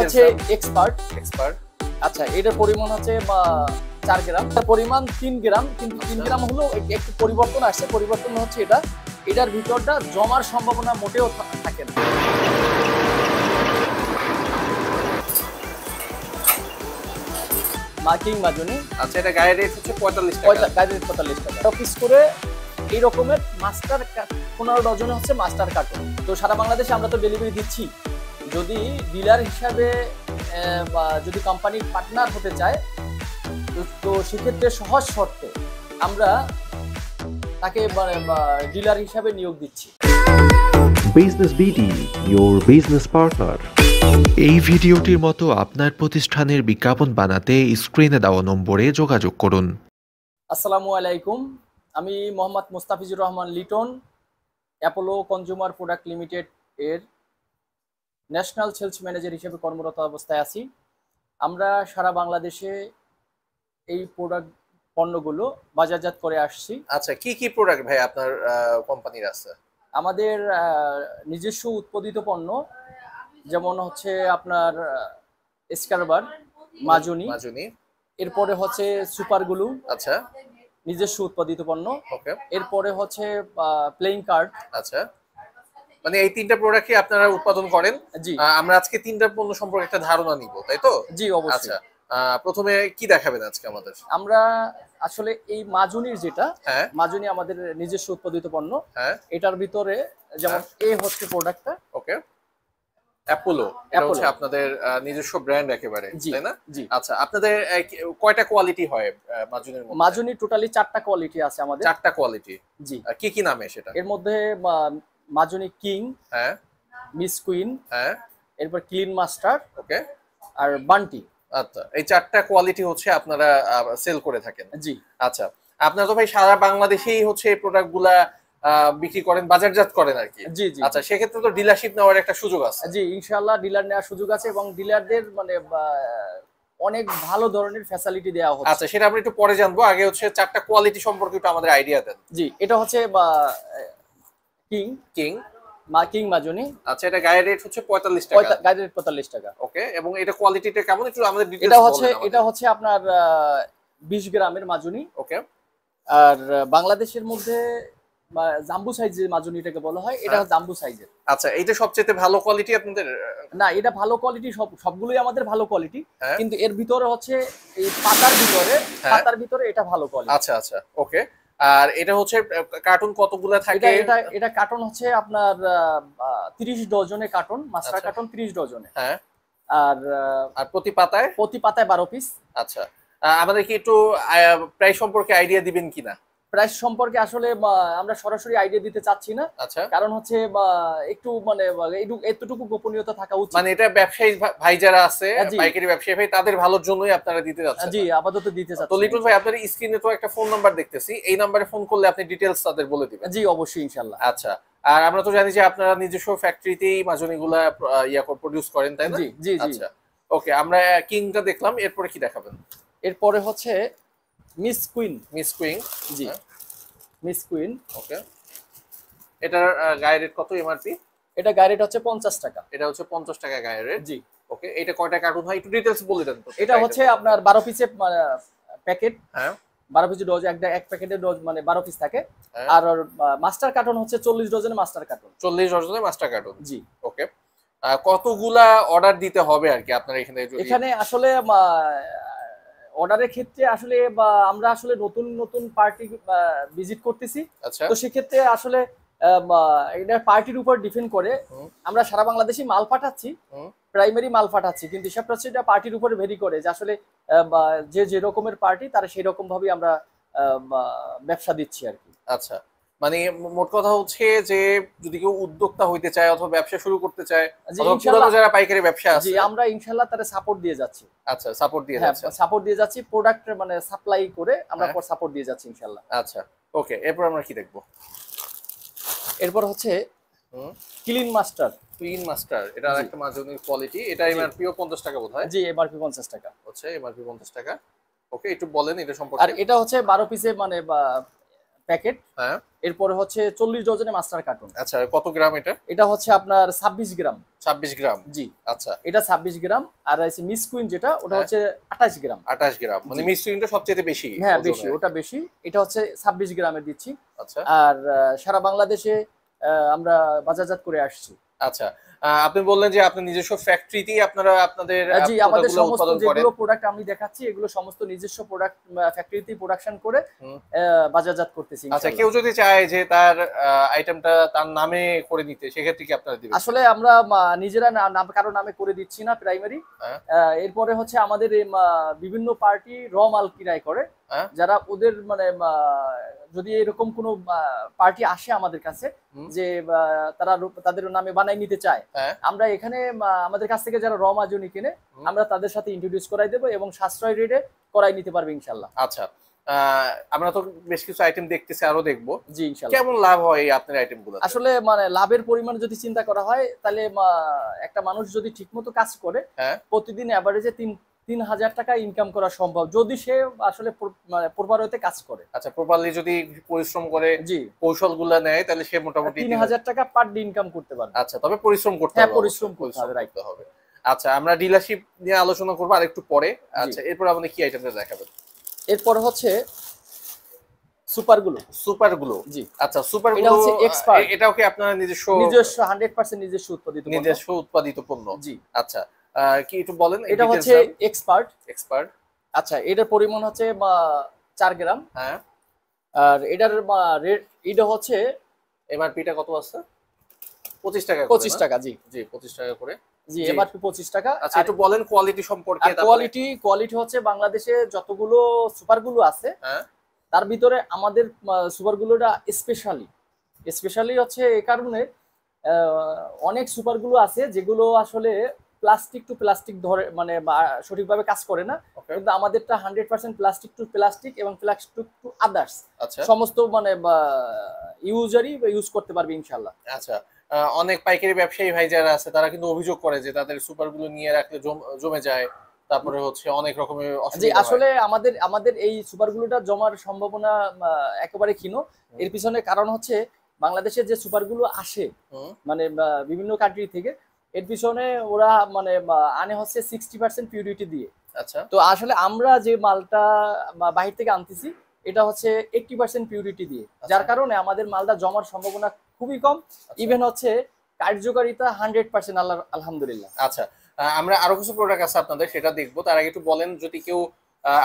হচ্ছে এক্সপার্ট। আচ্ছা, এটার পরিমাণ হচ্ছে 4 গ্রাম, পরিমাণ 3 গ্রাম, কিন্তু 3 গ্রাম হলো একটু পরিবর্তন আসছে। পরিবর্তন হচ্ছে এটার ভিতরটা জমার সম্ভাবনা মোটেও থাকে না। মার্কিং মাজুনি। আচ্ছা, এটা গায়ের রেট হচ্ছে 45 টাকা। গায়ের রেট 45 টাকা পিস করে। এই রকমের মাস্টার 15 ডজনে হচ্ছে মাস্টার কার্টন। তো সারা বাংলাদেশে আমরা তো ডেলিভারি দিচ্ছি। যদি ডিলার হিসাবে বা যদি কোম্পানির পার্টনার হতে চায়, তো সেক্ষেত্রে সহজ শর্তে আমরা তাকে ডিলার হিসাবে নিয়োগ দিচ্ছি। Business BD, your business partner। এই ভিডিওটির মতো আপনার প্রতিষ্ঠানের বিজ্ঞাপন বানাতে স্ক্রিনে দেওয়া নম্বরে যোগাযোগ করুন। আসসালামু আলাইকুম, আমি Mohammad Mustafizur Rahman Liton, Apollo consumer product limited এর ন্যাশনাল সেলস ম্যানেজার হিসেবে কর্মরত অবস্থায় আছি। আমরা সারা বাংলাদেশে এই পণ্যগুলো বাজারজাত করে আসছি। আচ্ছা, কি কি প্রোডাক্ট ভাই আপনার কোম্পানির আছে? আমাদের নিজস্ব উৎপাদিত পণ্য, যেমন হচ্ছে আপনার স্কারবার, মাজুনি, এরপরে হচ্ছে সুপার গ্লু। আচ্ছা, নিজস্ব উৎপাদিত পণ্য। ওকে। এরপরে হচ্ছে প্লেইং কার্ড। আচ্ছা, মানে এই তিনটা প্রোডাক্টই আপনারা উৎপাদন করেন? জি। আমরা আজকে তিনটা পণ্য সম্পর্কে একটা ধারণা নিব, তাই তো? জি, অবশ্যই। আচ্ছা, প্রথমে কি দেখাবেন আজকে আমাদের? আমরা আসলে এই মাজুনির যেটা, মাজুনি আমাদের নিজস্ব উৎপাদিত পণ্য। এটার ভিতরে যেমন এই হচ্ছে প্রোডাক্টটা। ওকে। অ্যাপোলো, এটা হচ্ছে আপনাদের নিজস্ব ব্র্যান্ড একেবারে, তাই না? জি। আচ্ছা, আপনাদের কয়টা কোয়ালিটি হয় মাজুনির মধ্যে? মাজুনি টোটালি 4টা কোয়ালিটি আছে আমাদের। 4টা কোয়ালিটি? জি। কি কি নামে সেটা? এর মধ্যে মাজুনি কিং, মিস কুইন, এরপর ক্লিন মাস্টার, ওকে, আর বান্টি। আচ্ছা, এই 4টা কোয়ালিটি হচ্ছে আপনারা সেল করে থাকেন? জি। আচ্ছা, আপনারা তো ভাই সারা বাংলাদেশেই হচ্ছে এই প্রোডাক্টগুলা বিক্রি করেন, বাজারজাত করেন আর কি? জি জি। আচ্ছা, সেক্ষেত্রে তো ডিলারশিপ নেওয়ার একটা সুযোগ আছে? জি, ইনশাআল্লাহ ডিলার নেওয়ার সুযোগ আছে এবং ডিলারদের অনেক ভালো ধরনের ফ্যাসিলিটি দেওয়া হচ্ছে। আচ্ছা, সেটা আমরা একটু পরে জানবো। আগে হচ্ছে 4টা কোয়ালিটি সম্পর্কে একটু আমাদের আইডিয়া দেন। জি, এটা হচ্ছে কিং কিং মাজুনি। আচ্ছা, এটা গায়ের রেট হচ্ছে 45 টাকা। গায়ের রেট 45 টাকা। ওকে। এবং এটা কোয়ালিটিটা কেমন একটু আমাদের ডিটেইলস বলুন। এটা হচ্ছে আপনার 20 গ্রামের মাজুনি। ওকে। আর বাংলাদেশের মধ্যে জাম্বু সাইজের মাজুনিটাকে বলা হয়, এটা জাম্বু সাইজের। আচ্ছা, এটা সবচেয়ে ভালো কোয়ালিটি আপনাদের? না, এটা ভালো কোয়ালিটি, সবগুলোই আমাদের ভালো কোয়ালিটি, কিন্তু এর ভিতরে হচ্ছে এই পাতার ভিতরে এটা ভালো কোয়ালিটি। আচ্ছা আচ্ছা, ওকে। আর এটা হচ্ছে কার্টুন কতগুলো থাকে? এটা কার্টন হচ্ছে আপনার 30 ডজনে কার্টন, মাস্টার কার্টন 30 ডজনে। আর প্রতি পাতায় 12 পিস। আচ্ছা, আমাদের কি একটু প্রাইস সম্পর্কে আইডিয়া দিবেন কিনা? প্রাইস সম্পর্কে আসলে আমরা সরাসরি আইডিয়া দিতে চাচ্ছি না। আচ্ছা। কারণ হচ্ছে একটু এতটুকু গোপনীয়তা থাকা উচিত। মানে এটা ব্যবসায়ী ভাই যারা আছে, পাইকারি ব্যবসায়ী ভাই, তাদের ভালোর জন্যই আপনারা দিতে যাচ্ছেন? জি, আপাতত দিতে চাচ্ছি। তো লিটন ভাই, আপনার স্ক্রিনে তো একটা ফোন নাম্বার দেখতেছি, এই নাম্বারে ফোন করলে আপনি ডিটেইলস তাদের বলে দিবেন? জি, অবশ্যই, ইনশাআল্লাহ। আচ্ছা, আর আমরা তো জানি যে আপনারা নিজস্ব ফ্যাক্টরিতেই মাজুনিগুলা প্রোডিউস করেন, তাই না? জি জি জি। আচ্ছা, ওকে। আমরা কিংটা দেখলাম, এরপরে কি দেখাবেন? এরপরে হচ্ছে মিস কুইন। জি, মিস কুইন। ওকে। এটার গায়ের রেট কত এমআরপি? এটা গায়ের রেট হচ্ছে 50 টাকা। এটা হচ্ছে 50 টাকা গায়ের রেট? জি। ওকে। এটা কয়টা কার্টুন হয় একটু ডিটেইলস বলে দেন তো। এটা হচ্ছে আপনার 12 পিসের প্যাকেট। 12 পিসের ডজ, এক প্যাকেটের ডজ 12 পিস থাকে। আর মাস্টার কার্টন হচ্ছে 40 ডজনের মাস্টার কার্টন। 40 ডজনের মাস্টার কার্টন? জি। ওকে। কতগুলা অর্ডার দিতে হবে আর কি আপনারা এখানে আসলে অর্ডারের ক্ষেত্রে আসলে আমরা আসলে নতুন নতুন পার্টি ভিজিট করতেছি। তো সেক্ষেত্রে আসলে এটা পার্টির উপর ডিপেন্ড করে। আমরা সারা বাংলাদেশে মাল পাঠাচ্ছি, প্রাইমারি মাল পাঠাচ্ছি, কিন্তু হিসাবটা হচ্ছে এটা পার্টির উপরে ভেরি করে যে আসলে যে রকমের পার্টি তারা সেই রকম ভাবে আমরা ব্যবসা দিচ্ছি আর কি। আচ্ছা, মানে মোট কথা হচ্ছে যে যদি কেউ উদ্যোক্তা হইতে চায় অথবা ব্যবসা শুরু করতে চায়, যারা পাইকারি ব্যবসা আছে, আমরা ইনশাআল্লাহ তারা সাপোর্ট দিয়ে যাচ্ছি। আচ্ছা, সাপোর্ট দিয়ে যাচ্ছি। সাপোর্ট দিয়ে যাচ্ছি, প্রোডাক্ট সাপ্লাই করে আমরা সাপোর্ট দিয়ে যাচ্ছি ইনশাআল্লাহ। আচ্ছা, ওকে। এরপর আমরা কি দেখবো? এরপর হচ্ছে ক্লিন মাস্টার। এটা একটা মাজুনির কোয়ালিটি। এটা এমআরপি 50 টাকা বোধহয়? জি, এমআরপি 50 টাকা হচ্ছে। এমআরপি 50 টাকা। ওকে, একটু বলেন এটা সম্পর্কে। আর এটা হচ্ছে 12 পিসে প্যাকেট, হ্যাঁ এরপরে হচ্ছে 40 ডজনে মাস্টার কার্টন। আচ্ছা, কত গ্রাম এটা? এটা হচ্ছে আপনার 26 গ্রাম। 26 গ্রাম, জি আচ্ছা। এটা 26 গ্রাম। আর আছে মিস কুইন যেটা, ওটা হ্যাঁ। হচ্ছে 28 গ্রাম। 28 গ্রাম, মানে জি। মিশ্রণটা সবচেয়ে বেশি। হ্যাঁ ওজনে। বেশি, ওটা বেশি। এটা হচ্ছে 26 গ্রামের দিচ্ছি। আচ্ছা আর সারা বাংলাদেশে আমরা বাজারজাত করে আসছি। আচ্ছা, আপনি বললেন যে আপনার নিজস্ব ফ্যাক্টরিতেই আপনারা আপনাদের জি আমাদের প্রোডাক্টগুলো সমস্ত উৎপাদন করেন। যেগুলো প্রোডাক্ট আমি দেখাচ্ছি এগুলো সমস্ত নিজস্ব প্রোডাক্ট ফ্যাক্টরিতেই প্রোডাকশন করে হুম। বাজারজাত করতেছি আচ্ছা, ইনশাআল্লাহ। কেউ যদি চায় যে তার আইটেমটা তার নামে করে নিতে, সেক্ষেত্রে কি আপনারা দিবেন? আসলে আমরা নিজেরা কারো নামে করে দিচ্ছি না প্রাইমারি। হ্যাঁ। এরপরে হচ্ছে আমাদের বিভিন্ন পার্টি র মাল কিনাই করে, হ্যাঁ। যারা ওদের মানে যদি এরকম কোনো পার্টি আসে আমাদের কাছে হুম। যে তারা তাদের নামে বানাই নিতে চায়, হ্যাঁ। আমরা এখানে আমাদের কাছ থেকে যারা র মাজুনি কিনে হুম। আমরা তাদের সাথে ইন্ট্রোডিউস করাই দেবো এবং সাশ্রয় রেটে করাই নিতে পারবে ইনশাল্লাহ। আচ্ছা, আমরা তো বেশ কিছু আইটেম দেখতেছি, আরো দেখবো। জি ইনশাল্লাহ। কেমন লাভ হয় এই আপনার আইটেমগুলো? আসলে মানে লাভের পরিমাণ যদি চিন্তা করা হয় তাহলে একটা মানুষ যদি ঠিকমতো কাজ করে হ্যাঁ। প্রতিদিন অ্যাভারেজে 3,000 টাকা ইনকাম করা সম্ভব যদি সে আসলে মানে প্রপার ওয়েতে কাজ করে। আচ্ছা, প্রপারলি যদি পরিশ্রম করে, জি কৌশলগুলো নেয়, তাহলে সে মোটামুটি 3,000 টাকা পার ডে ইনকাম করতে পারবে। আচ্ছা, তবে পরিশ্রম করতে হ্যাঁ হবে। পরিশ্রম করতে হবে, রাইট। করতে হবে। আচ্ছা, আমরা ডিলারশিপ নিয়ে আলোচনা করবো আর একটু পরে। আচ্ছা, এরপর আপনি কি আইটেমটা দেখাবেন? এরপর হচ্ছে সুপারগুলো। সুপারগুলো, জি আচ্ছা। সুপারগুলো এটা হচ্ছে এক্সপার্ট, এটাও কি আপনার নিজস্ব 100% নিজস্ব উৎপাদিত পণ্য। নিজস্ব উৎপাদিত পণ্য? জি আচ্ছা, কি একটু বলেন। এটা হচ্ছে এক্সপার্ট। আচ্ছা এটার পরিমাণ হচ্ছে 4 গ্রাম। হ্যাঁ। আর এটার রেট এটা হচ্ছে এমআরপিটা কত আছে? 25 টাকা। 25 টাকা। জি জি, 25 টাকা করে। জি এমআরপি 25 টাকা। আচ্ছা, একটু বলেন কোয়ালিটি সম্পর্কে। আর কোয়ালিটি হচ্ছে বাংলাদেশে যতগুলো সুপারগুলো আছে হ্যাঁ। তার ভিতরে আমাদের সুপারগুলোটা স্পেশালি হচ্ছে এই কারণে অনেক সুপারগুলো আছে যেগুলো আসলে প্লাস্টিক টু প্লাস্টিক ধরে মানে সঠিকভাবে কাজ করে না, কিন্তু আমাদেরটা 100% প্লাস্টিক টু প্লাস্টিক এবং প্লাস্টিক টু আদার্স আচ্ছা, সমস্ত মানে ইউজারই ইউজ করতে পারবে ইনশাআল্লাহ। আচ্ছা। অনেক পাইকারি ব্যবসায়ী ভাই যারা আছে তারা কিন্তু অভিযোগ করে যে তাদের সুপারগুলো নিয়ে রাখলে জমে যায়, তারপরে হচ্ছে অনেক রকমের জি অসুবিধা হয়। আসলে আমাদের এই সুপারগুলোটা জমার সম্ভাবনা একেবারে ক্ষীণ। এর পিছনে কারণ হচ্ছে বাংলাদেশের যে সুপারগুলো আসে মানে বিভিন্ন কান্ট্রি থেকে, এর পিছনে ওরা মানে আনে হচ্ছে 60% পিউরিটি দিয়ে। আচ্ছা, তো আসলে আমরা যে মালটা বাহির থেকে আনতেছি এটা হচ্ছে 80% পিউরিটি দিয়ে, যার কারণে আমাদের মালটা জমার সম্ভাবনা খুবই কম। ইভেন হচ্ছে কার্যকারিতা 100% আলহামদুলিল্লাহ। আচ্ছা, আমরা আরো কিছু প্রোডাক্ট আছে আপনাদের, সেটা দেখবো। তার আগে একটু বলেন, যদি কেউ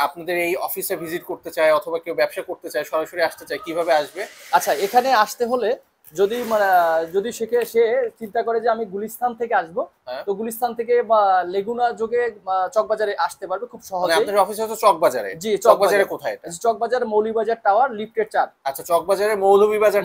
আপনাদের এই অফিসে ভিজিট করতে চায় অথবা কেউ ব্যবসা করতে চায়, সরাসরি আসতে চায়, কিভাবে আসবে? আচ্ছা এখানে আসতে হলে যদি সে চিন্তা করে যে আমি গুলিস্তান থেকে আসবো, তো গুলিস্তান থেকে বা লেগুনা যোগে চকবাজারে আসতে পারবে খুব সহজে। আপনাদের অফিস হচ্ছে চকবাজারে? জি চকবাজারে কোথায় এটা? চকবাজার মৌলভীবাজার টাওয়ার লিফটের 4। আচ্ছা, চকবাজারে মৌলভীবাজার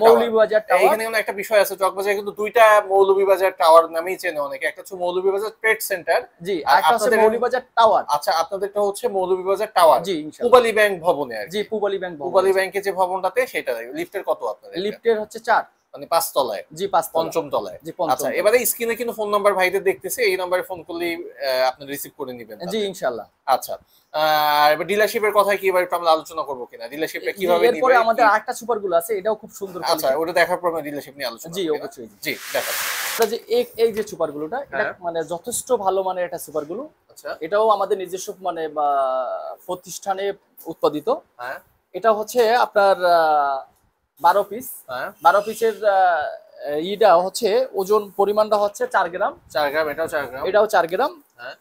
টাওয়ার। এখানে কোনো একটা বিষয় আছে, চকবাজারে কিন্তু দুইটা মৌলভীবাজার টাওয়ার নামেই চেনে অনেকে। একটা হচ্ছে মৌলভীবাজার ট্রেড সেন্টার, জি, আর একটা হচ্ছে মৌলভীবাজার টাওয়ার। আচ্ছা, আপনাদেরটা হচ্ছে মৌলভীবাজার টাওয়ার। জি ইনশাআল্লাহ। পূবালী ব্যাংক ভবনে আর কি। জি পূবালী ব্যাংক ভবন। পূবালী ব্যাংকের যে ভবনটাতে, সেটা লিফটের কত আপনাদের? লিফটের হচ্ছে 4, মানে 5 তলায়। জি 5 পঞ্চম তলায়। জি পঞ্চম। আচ্ছা, এবারে স্ক্রিনে কিন্তু ফোন নাম্বার ভাইদের দেখতেছে, এই নম্বরে ফোন করলেই আপনি রিসিভ করে নেবেন। জি ইনশাআল্লাহ। আচ্ছা, আর এবার ডিলারশিপের কথা কি এবার একটু আমরা আলোচনা করব কিনা? ডিলারশিপটা কিভাবে নিবে? এরপরে আমাদের আরেকটা সুপারগুলো আছে, এটাও খুব সুন্দর। আচ্ছা, ওটা দেখার পর আমরা ডিলারশিপ নিয়ে আলোচনা করব। জি অবশ্যই। জি দেখান। যে এই যে সুপারগুলোটা এটা মানে যথেষ্ট ভালো মানের একটা সুপারগুলো। আচ্ছা, এটাও আমাদের নিজস্ব মানে প্রতিষ্ঠানে উৎপাদিত। হ্যাঁ। এটা হচ্ছে আপনার 12 পিস। হ্যাঁ, 12 পিসের ইটা হচ্ছে ওজন পরিমাণটা হচ্ছে 4 গ্রাম। 4 গ্রাম, এটাও 4 গ্রাম। এটাও 4 গ্রাম। হ্যাঁ,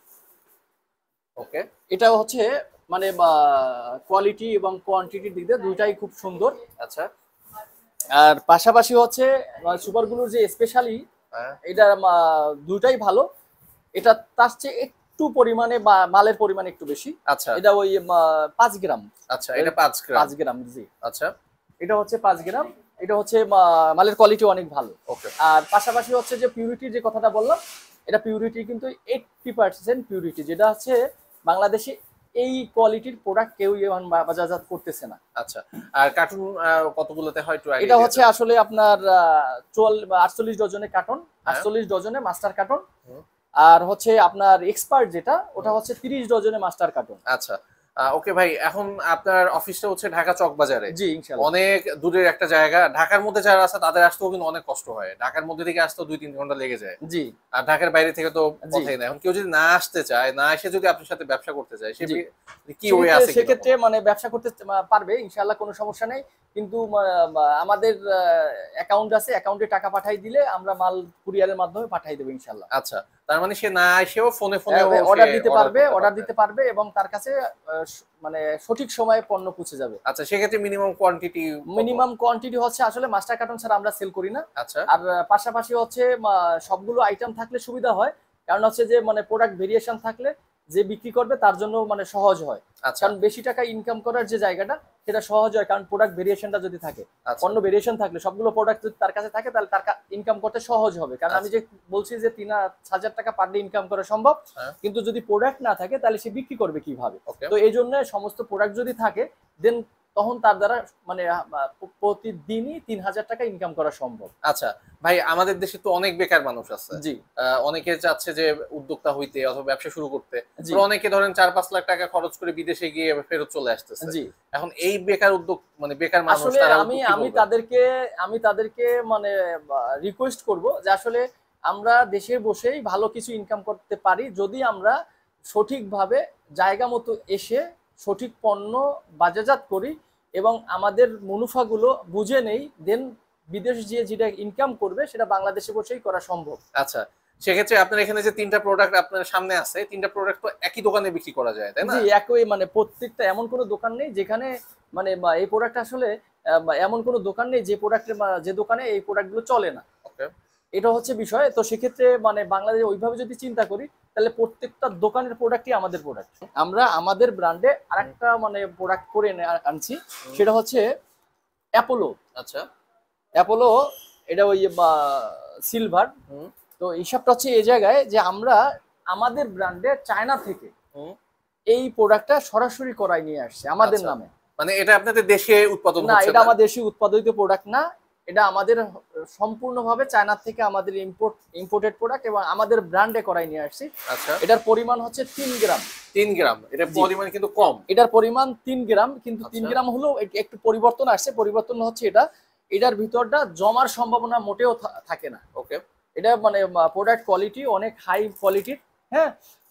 ওকে। এটাও হচ্ছে মানে কোয়ালিটি এবং কোয়ান্টিটির দিক দিয়ে দুইটাই খুব সুন্দর। আচ্ছা, আর পাশাপাশি হচ্ছে সুপারগুলোর যে স্পেশালি এটা দুইটাই ভালো। এটা তার চেয়ে একটু পরিমাণে মালের পরিমাণ একটু বেশি। আচ্ছা, এটা ওই 5 গ্রাম। আচ্ছা, এটা 5 গ্রাম। 5 গ্রাম জি। আচ্ছা, এটা হচ্ছে 5 গ্রাম। এটা হচ্ছে মালের কোয়ালিটি অনেক ভালো। ওকে। আর পাশাপাশি হচ্ছে যে পিউরিটির যে কথাটা বললাম, এটা পিউরিটি কিন্তু 80% পিউরিটি, যেটা হচ্ছে বাংলাদেশে এই কোয়ালিটির প্রোডাক্ট কেউ বাজারজাত করতেছে না। আচ্ছা, আর কার্টুন কতগুলোতে হয় একটু আইডিয়া? এটা হচ্ছে আসলে আপনার 48 ডজনের কার্টন, 48 ডজনে মাস্টার কার্টন। আর হচ্ছে আপনার এক্সপার্ট যেটা, ওটা হচ্ছে 30 ডজনে মাস্টার কার্টন। আচ্ছা, ওকে ভাই, এখন আপনার অফিসটা হচ্ছে ঢাকা চকবাজারে। জি ইনশাআল্লাহ। অনেক দূরের একটা জায়গা। ঢাকার মধ্যে যারা আছে তাদের আসতেও কিন্তু অনেক কষ্ট হয়। ঢাকার মধ্যে থেকে আসতেও 2-3 ঘন্টা লেগে যায়। জি আর ঢাকার বাইরে থেকে তো জি কথাই না। এখন কেউ যদি না আসতে চায়, না এসে যদি আপনার সাথে ব্যবসা করতে চায়, সে জি কি ওয়ে আছে কিনা? সেক্ষেত্রে মানে ব্যবসা করতে পারবে ইনশাআল্লাহ, কোনো সমস্যা নেই। কিন্তু আমাদের অ্যাকাউন্ট আছে, অ্যাকাউন্টে টাকা পাঠাই দিলে আমরা মাল কুরিয়ারের মাধ্যমে পাঠাই দেবো ইনশাআল্লাহ। আচ্ছা, তার মানে সে না এসেও ফোনে অর্ডার দিতে পারবে, অর্ডার দিতে পারবে এবং তার কাছে মানে সঠিক সময়ে পণ্য পৌঁছে যাবে। আচ্ছা, সেক্ষেত্রে মিনিমাম কোয়ান্টিটি? মিনিমাম কোয়ান্টিটি হচ্ছে আসলে মাস্টার কার্টন ছাড়া আমরা সেল করি না। আচ্ছা আর পাশাপাশি হচ্ছে সবগুলো আইটেম থাকলে সুবিধা হয়, কারণ হচ্ছে যে মানে প্রোডাক্ট ভেরিয়েশন থাকলে যে বিক্রি করবে তার জন্য মানে সহজ হয়। আচ্ছা কারণ বেশি টাকা ইনকাম করার যে জায়গাটা সেটা সহজ হয়, কারণ প্রোডাক্ট ভেরিয়েশনটা যদি থাকে, আচ্ছা পণ্য ভেরিয়েশন থাকলে সবগুলো প্রোডাক্ট যদি তার কাছে থাকে তাহলে তার ইনকাম করতে সহজ হবে। কারণ আমি যে বলছি যে 3000 টাকা পার ডে ইনকাম করা সম্ভব, হ্যাঁ। কিন্তু যদি প্রোডাক্ট না থাকে তাহলে সে বিক্রি করবে কিভাবে? ওকে তো এই জন্য সমস্ত প্রোডাক্ট যদি থাকে দেন তখন তার দ্বারা মানে প্রতিদিনই 3000 টাকা ইনকাম করা সম্ভব। আচ্ছা ভাই, আমাদের দেশে তো অনেক বেকার মানুষ আছে। জি অনেকে চাচ্ছে যে উদ্যোক্তা হইতে অথবা ব্যবসা শুরু করতে। জি তো অনেকে ধরেন 4-5 লাখ টাকা খরচ করে বিদেশে গিয়ে ফেরত চলে আসতেছে। জি এখন এই বেকার উদ্যোগ মানে বেকার মানুষ আসলে তারা আমি তাদেরকে মানে রিকোয়েস্ট করব যে আসলে আমরা দেশে বসেই ভালো কিছু ইনকাম করতে পারি যদি আমরা সঠিকভাবে জায়গা মতো এসে সঠিক পণ্য বাজারজাত করি এবং আমাদের মুনাফাগুলো বুঝে নেই, দেন বিদেশ গিয়ে যেটা ইনকাম করবে সেটা বাংলাদেশে বসেই করা সম্ভব। আচ্ছা, সেক্ষেত্রে আপনার এখানে যে 3টা প্রোডাক্ট আপনার সামনে আছে, 3টা প্রোডাক্ট তো একই দোকানে বিক্রি করা যায়, তাই না? জি একই, মানে প্রত্যেকটা এমন কোনো দোকান নেই যেখানে মানে এই প্রোডাক্ট আসলে এমন কোনো দোকান নেই যে প্রোডাক্টের যে দোকানে এই প্রোডাক্টগুলো চলে না। ওকে এটা হচ্ছে বিষয়। তো সেক্ষেত্রে মানে বাংলাদেশে ওইভাবে যদি চিন্তা করি তাহলে প্রত্যেকটা দোকানের প্রোডাক্টই আমাদের প্রোডাক্ট। আমরা আমাদের ব্র্যান্ডে আরেকটা মানে প্রোডাক্ট করে আনছি, সেটা হচ্ছে অ্যাপোলো। আচ্ছা অ্যাপোলো এটা ওই সিলভার। হুম তো হিসাবটা হচ্ছে এই জায়গায় যে আমরা আমাদের ব্র্যান্ডে চায়না থেকে হুম এই প্রোডাক্টটা সরাসরি করাই নিয়ে আসছে আমাদের আচ্ছা। নামে। মানে এটা আপনাদের দেশে উৎপাদন না, হচ্ছে এটা না? আমাদের দেশি উৎপাদিত প্রোডাক্ট না, এটা আমাদের সম্পূর্ণভাবে চায়না থেকে আমাদের ইম্পোর্টেড প্রোডাক্ট এবং আমাদের ব্র্যান্ডে করাই নিয়ে আসছি। আচ্ছা এটার পরিমাণ হচ্ছে 3 গ্রাম। 3 গ্রাম, এটা জি। পরিমাণ কিন্তু কম। এটার পরিমাণ 3 গ্রাম, কিন্তু 3 আচ্ছা। গ্রাম হলেও একটু পরিবর্তন আসছে। পরিবর্তন হচ্ছে এটার ভিতরটা জমার সম্ভাবনা মোটেও থাকে না। ওকে এটা মানে প্রোডাক্ট কোয়ালিটি অনেক হাই কোয়ালিটির। হ্যাঁ,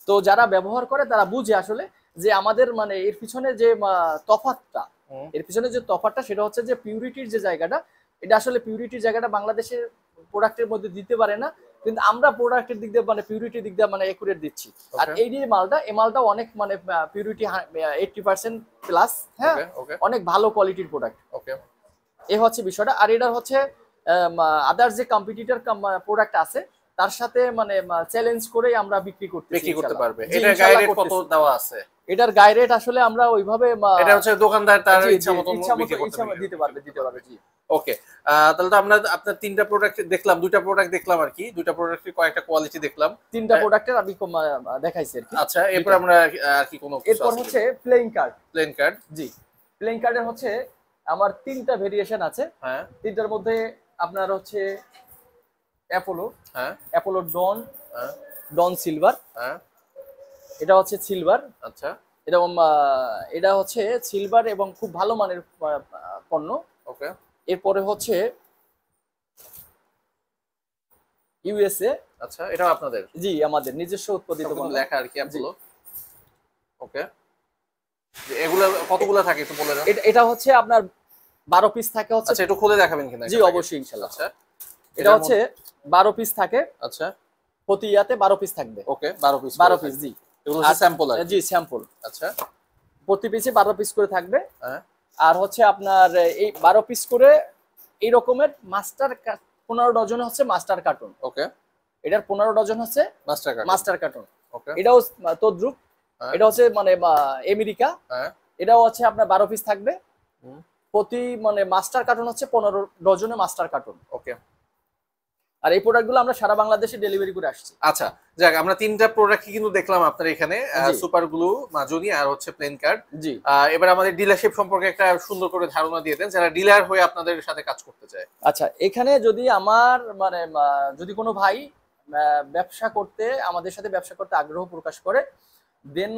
তো যারা ব্যবহার করে তারা বুঝে আসলে যে আমাদের মানে এর পিছনে যে তফাৎটা, এর পিছনে যে তফাৎটা সেটা হচ্ছে যে পিউরিটির যে জায়গাটা, এটা আসলে পিউরিটির জায়গাটা বাংলাদেশের প্রোডাক্টের মধ্যে দিতে পারে না, কিন্তু আমরা প্রোডাক্টের দিক দিয়ে মানে পিউরিটির দিক দিয়ে মানে একুরেট দিচ্ছি। আর এই যে মালটা অনেক মানে পিউরিটি 80% প্লাস। হ্যাঁ, ওকে অনেক ভালো কোয়ালিটির প্রোডাক্ট। ওকে এই হচ্ছে বিষয়টা। আর এটা হচ্ছে আদার যে কম্পিটিটর প্রোডাক্ট আছে তার সাথে মানে চ্যালেঞ্জ করেই আমরা বিক্রি করতে পারবে। জি, এটা ইনশাআল্লাহ গাইড কত করতেছি। দেওয়া আছে? এটার গায়ে রেট আসলে আমরা ওইভাবে এটা হচ্ছে দোকানদার তার জি, ইচ্ছা মতো বিক্রি করতে ইচ্ছা মতো দিতে পারবে জি। ওকে, তাহলে তো আমরা আপনার 3টা প্রোডাক্ট দেখলাম, 2টা প্রোডাক্ট দেখলাম আর কি, 2টা প্রোডাক্টের কয়েকটা কোয়ালিটি দেখলাম, 3টা প্রোডাক্টের আমি দেখাইছি আর কি। আচ্ছা এরপর আমরা আর কি কোনো এরপর হচ্ছে প্লেইং কার্ড। Plain card. জি, প্লেইং কার্ডের হচ্ছে আমার 3টা ভেরিয়েশন আছে। হ্যাঁ 3টার মধ্যে আপনার হচ্ছে অ্যাপোলো, হ্যাঁ অ্যাপোলো ডন, হ্যাঁ ডন সিলভার। হ্যাঁ এটা হচ্ছে সিলভার। আচ্ছা এরকম এটা হচ্ছে সিলভার এবং খুব ভালো মানের পণ্য। ওকে এরপরে হচ্ছে ইউএসএ। আচ্ছা, এটা আপনাদের? জি, আমাদের নিজস্ব উৎপাদিত পণ্য। লেখা আর কি অ্যাপোলো। ওকে, এগুলা কতগুলা থাকে একটু বলে দাও। এটা হচ্ছে আপনার 12 পিস থাকে হচ্ছে। আচ্ছা, একটু খুলে দেখাবেন কিনা? জি অবশ্যই ইনশাআল্লাহ। আচ্ছা, এটা হচ্ছে 12 পিস থাকে, আচ্ছা প্রতি ইয়াতে 12 পিস থাকবে। ওকে, 12 পিস 12 পিস জি। এগুলো হচ্ছে স্যাম্পল আর কি? জি স্যাম্পল। আচ্ছা প্রতি পিসে 12 পিস করে থাকবে। হ্যাঁ আর হচ্ছে আপনার এই 12 পিস করে এই রকমের মাস্টার 15 ডজন হচ্ছে মাস্টার কার্টুন। ওকে, এটার 15 ডজন হচ্ছে master card. Master carton. Okay, এটাও তদ্রুপ। হ্যাঁ। এটা হচ্ছে মানে আমেরিকা। হ্যাঁ এটাও হচ্ছে আপনার 12 পিস থাকবে। হুম। প্রতি মানে মাস্টার কার্টুন হচ্ছে 15 ডজনে মাস্টার কার্টুন। ওকে, আর এই প্রোডাক্টগুলো আমরা সারা বাংলাদেশে ডেলিভারি করে আসছি। আচ্ছা যাক, আমরা 3টা প্রোডাক্ট কিন্তু দেখলাম আপনার এখানে, জি। সুপার গ্লু, মাজনি আর হচ্ছে প্লেন কার্ড। জি এবার আমাদের ডিলারশিপ সম্পর্কে একটা সুন্দর করে ধারণা দিয়ে দেন যারা ডিলার হয়ে আপনাদের সাথে কাজ করতে চায়। আচ্ছা, এখানে যদি আমার মানে যদি কোনো ভাই ব্যবসা করতে আমাদের সাথে ব্যবসা করতে আগ্রহ প্রকাশ করে দেন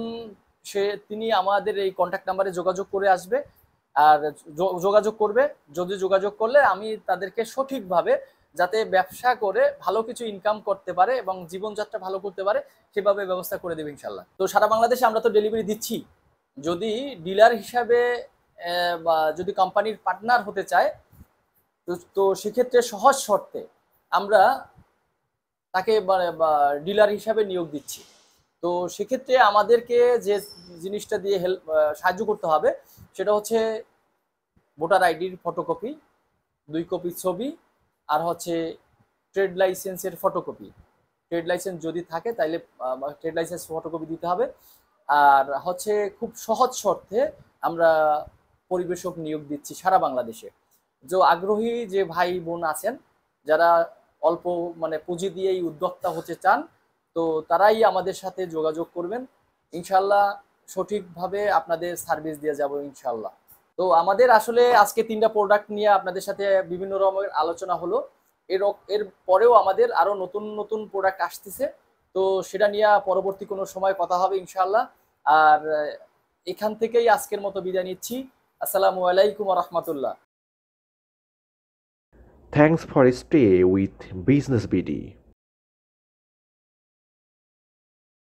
তিনি আমাদের এই কন্ট্যাক্ট নাম্বারে যোগাযোগ করে আসবে, আর যোগাযোগ করবে। যদি যোগাযোগ করলে আমি তাদেরকে সঠিকভাবে যাতে ব্যবসা করে ভালো কিছু ইনকাম করতে পারে এবং জীবনযাত্রা ভালো করতে পারে সেভাবে ব্যবস্থা করে দেবে ইনশাল্লাহ। তো সারা বাংলাদেশে আমরা তো ডেলিভারি দিচ্ছি। যদি ডিলার হিসাবে বা যদি কোম্পানির পার্টনার হতে চায় তো সেক্ষেত্রে সহজ শর্তে আমরা তাকে ডিলার হিসাবে নিয়োগ দিচ্ছি। তো সেক্ষেত্রে আমাদেরকে যে জিনিসটা দিয়ে সাহায্য করতে হবে সেটা হচ্ছে ভোটার আইডির ফটোকপি, 2 কপি ছবি, আর হচ্ছে ট্রেড লাইসেন্সের ফটোকপি। ট্রেড লাইসেন্স যদি থাকে তাহলে ট্রেড লাইসেন্স ফটোকপি দিতে হবে। আর হচ্ছে খুব সহজ শর্তে আমরা পরিবেশক নিয়োগ দিচ্ছি সারা বাংলাদেশে। যে আগ্রহী যে ভাই বোন আছেন যারা অল্প পুঁজি দিয়েই উদ্যোক্তা হতে চান, তো তারাই আমাদের সাথে যোগাযোগ করবেন। ইনশাল্লাহ সঠিকভাবে আপনাদের সার্ভিস দিয়ে যাব ইনশাল্লাহ। তো আমাদের আসলে আজকে 3টা প্রোডাক্ট নিয়ে আপনাদের সাথে বিভিন্ন রকমের আলোচনা হলো। এর পরেও আমাদের আরো নতুন নতুন প্রোডাক্ট আসতেছে, তো সেটা নিয়ে পরবর্তী কোনো সময় কথা হবে ইনশাল্লাহ। আর এখান থেকেই আজকের মতো বিদায় নিচ্ছি। আসসালামু আলাইকুম ওয়া রাহমাতুল্লাহ। Thanks for stay with Business BD.